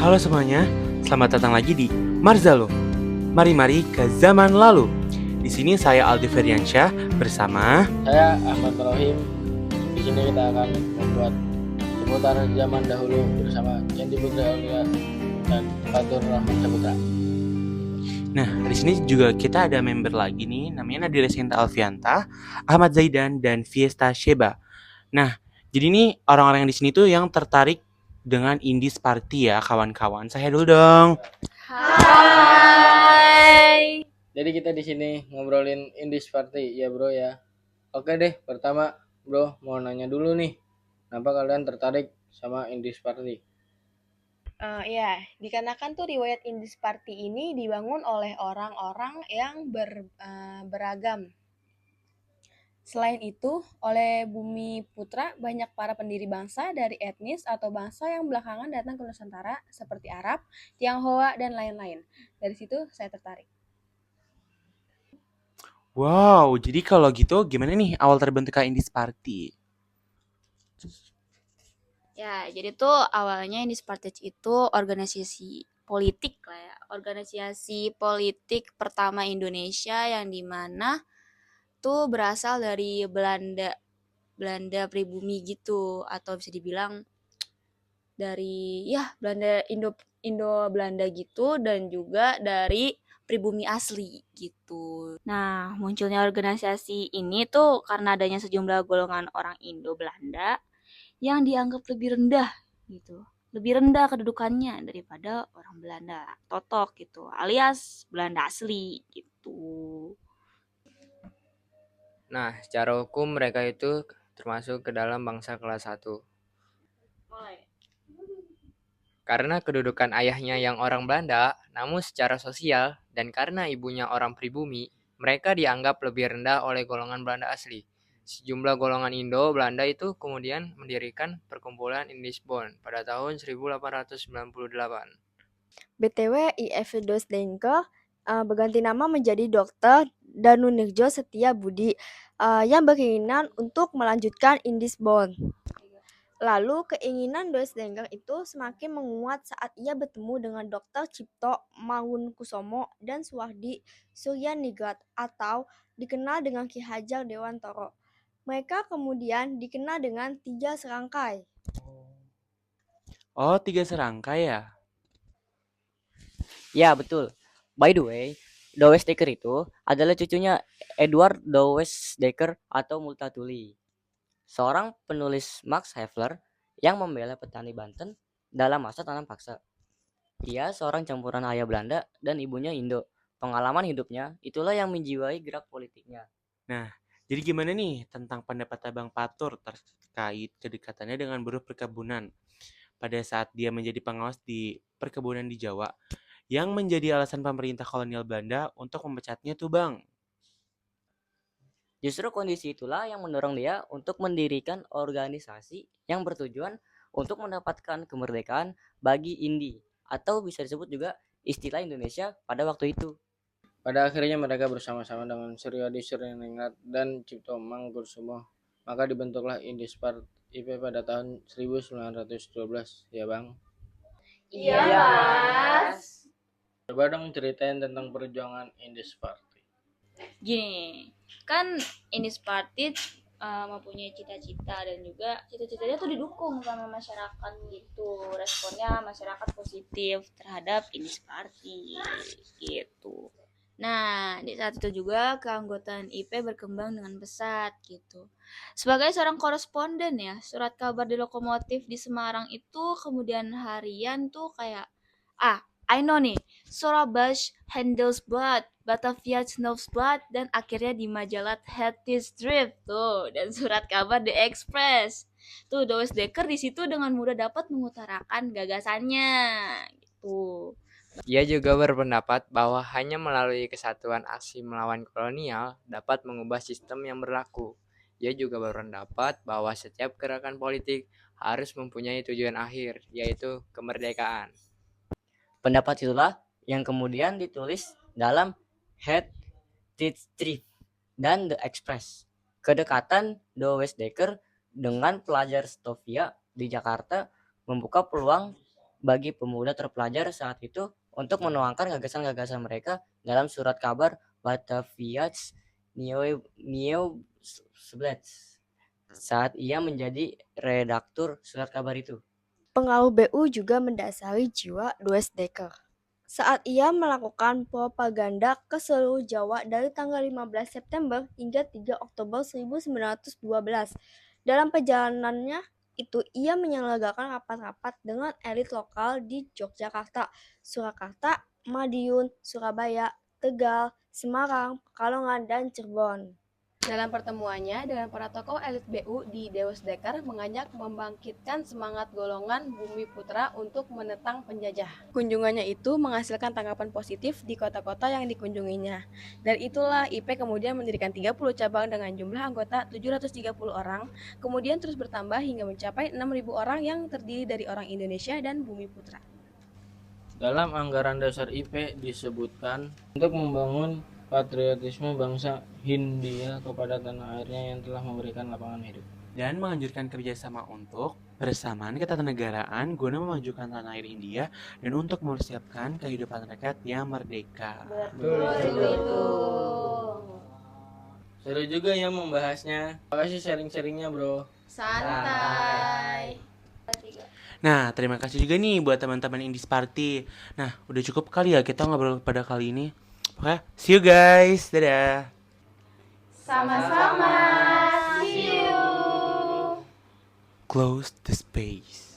Halo semuanya, selamat datang lagi di Marzalo. Mari-mari ke zaman lalu. Di sini saya Aldi Ferdiansyah bersama Saya Ahmad Rohim. Di sini kita akan membuat seputar zaman dahulu bersama Candi Putra Aulia dan Fatur Rahman Saputra. Nah, di sini juga kita ada member lagi nih, namanya Nadira Sinta Alfianta, Ahmad Zaidan, dan Fiesta Sheba. Nah, jadi nih orang-orang yang di sini tuh yang tertarik dengan Indies Party ya, kawan-kawan. Saya dulu dong. Hai. Jadi kita di sini ngobrolin Indies Party ya bro ya. Oke deh, pertama bro mau nanya dulu nih, kenapa kalian tertarik sama Indies Party? Ya, dikarenakan tuh riwayat Indies Party ini dibangun oleh orang-orang yang beragam. Selain itu, oleh Bumi Putra, banyak para pendiri bangsa dari etnis atau bangsa yang belakangan datang ke Nusantara seperti Arab, Tionghoa, dan lain-lain. Dari situ saya tertarik. Wow, jadi kalau gitu gimana nih awal terbentuknya Indies Party? Ya, jadi tuh awalnya Indies Party itu organisasi politik lah ya. Organisasi politik pertama Indonesia yang dimana tuh berasal dari Belanda pribumi gitu, atau bisa dibilang dari ya Belanda Indo Belanda gitu, dan juga dari pribumi asli gitu. Nah, munculnya organisasi ini tuh karena adanya sejumlah golongan orang Indo Belanda yang dianggap lebih rendah gitu. Lebih rendah kedudukannya daripada orang Belanda totok gitu, alias Belanda asli gitu. Nah, secara hukum mereka itu termasuk ke dalam bangsa kelas 1. Mulai. Karena kedudukan ayahnya yang orang Belanda, namun secara sosial dan karena ibunya orang pribumi, mereka dianggap lebih rendah oleh golongan Belanda asli. Sejumlah golongan Indo-Belanda itu kemudian mendirikan perkumpulan Indisbond pada tahun 1898. BTW, IF Denke berganti nama menjadi Dr. Danunirjo Setia Budi yang berkeinginan untuk melanjutkan Indisbond. Lalu keinginan Does Dengker itu semakin menguat saat ia bertemu dengan Dr. Cipto Mangunkusumo dan Suwardi Suryanigrat atau dikenal dengan Ki Hajar Dewantoro. Mereka kemudian dikenal dengan Tiga Serangkai. Oh, 3 serangkai ya? Ya, betul. By the way, Dowes Dekker itu adalah cucunya Edward Dowes Dekker atau Multatuli, seorang penulis Max Havelaar yang membela petani Banten dalam masa tanam paksa. Dia seorang campuran ayah Belanda dan ibunya Indo. Pengalaman hidupnya itulah yang menjiwai gerak politiknya. Nah, jadi gimana nih tentang pendapat Abang Patur terkait kedekatannya dengan buruh perkebunan pada saat dia menjadi pengawas di perkebunan di Jawa yang menjadi alasan pemerintah kolonial Belanda untuk memecatnya tuh Bang? Justru kondisi itulah yang mendorong dia untuk mendirikan organisasi yang bertujuan untuk mendapatkan kemerdekaan bagi Indi, atau bisa disebut juga istilah Indonesia pada waktu itu. Pada akhirnya mereka bersama-sama dengan Suryadi Suryaningrat dan Cipto Mangunkusumo, maka dibentuklah Indies Party IP pada tahun 1912 ya bang. Iya, Mas. Coba dong ceritain tentang perjuangan Indies Party. Gini, kan Indies Party mempunyai cita-cita dan juga cita-citanya tuh didukung sama masyarakat gitu. Responnya masyarakat positif terhadap Indies Party gitu. Nah, di saat itu juga keanggotaan IP berkembang dengan pesat gitu. Sebagai seorang koresponden ya, surat kabar di lokomotif di Semarang itu kemudian harian tuh kayak I know nih, Sorabash Handelsblad, Batavia Snowsblad, dan akhirnya di majalah Drift tuh, dan surat kabar The Express. Tuh Doris Dekker di situ dengan mudah dapat mengutarakan gagasannya gitu. Ia juga berpendapat bahwa hanya melalui kesatuan aksi melawan kolonial dapat mengubah sistem yang berlaku. Ia juga berpendapat bahwa setiap gerakan politik harus mempunyai tujuan akhir, yaitu kemerdekaan. Pendapat itulah yang kemudian ditulis dalam Drift dan The Express. Kedekatan Dowes Dekker dengan pelajar Stovia di Jakarta membuka peluang bagi pemuda terpelajar saat itu untuk menuangkan gagasan-gagasan mereka dalam surat kabar Batavia's Nieuwsblad saat ia menjadi redaktur surat kabar itu. Pengaruh BU juga mendasari jiwa Doesdekker. Saat ia melakukan propaganda ke seluruh Jawa dari tanggal 15 September hingga 3 Oktober 1912. Dalam perjalanannya itu ia menyelenggarakan rapat-rapat dengan elit lokal di Yogyakarta, Surakarta, Madiun, Surabaya, Tegal, Semarang, Pekalongan, dan Cirebon. Dalam pertemuannya dengan para tokoh elit BU di Doesdekker mengajak membangkitkan semangat golongan Bumiputra untuk menentang penjajah. Kunjungannya itu menghasilkan tanggapan positif di kota-kota yang dikunjunginya. Dan itulah IP kemudian mendirikan 30 cabang dengan jumlah anggota 730 orang, kemudian terus bertambah hingga mencapai 6.000 orang yang terdiri dari orang Indonesia dan Bumiputra. Dalam anggaran dasar IP disebutkan untuk membangun patriotisme bangsa Hindia kepada tanah airnya yang telah memberikan lapangan hidup. Dan menganjurkan kerjasama untuk bersamaan ketatanegaraan guna memajukan tanah air India dan untuk mempersiapkan kehidupan rakyat yang merdeka. Seru juga ya membahasnya. Makasih sharing-sharingnya bro. Santai. Nah, terima kasih juga nih buat teman-teman Indis Party. Nah, udah cukup kali ya kita ngobrol pada kali ini. Oke, see you guys. Dadah. Sama-sama. See you. Close the space.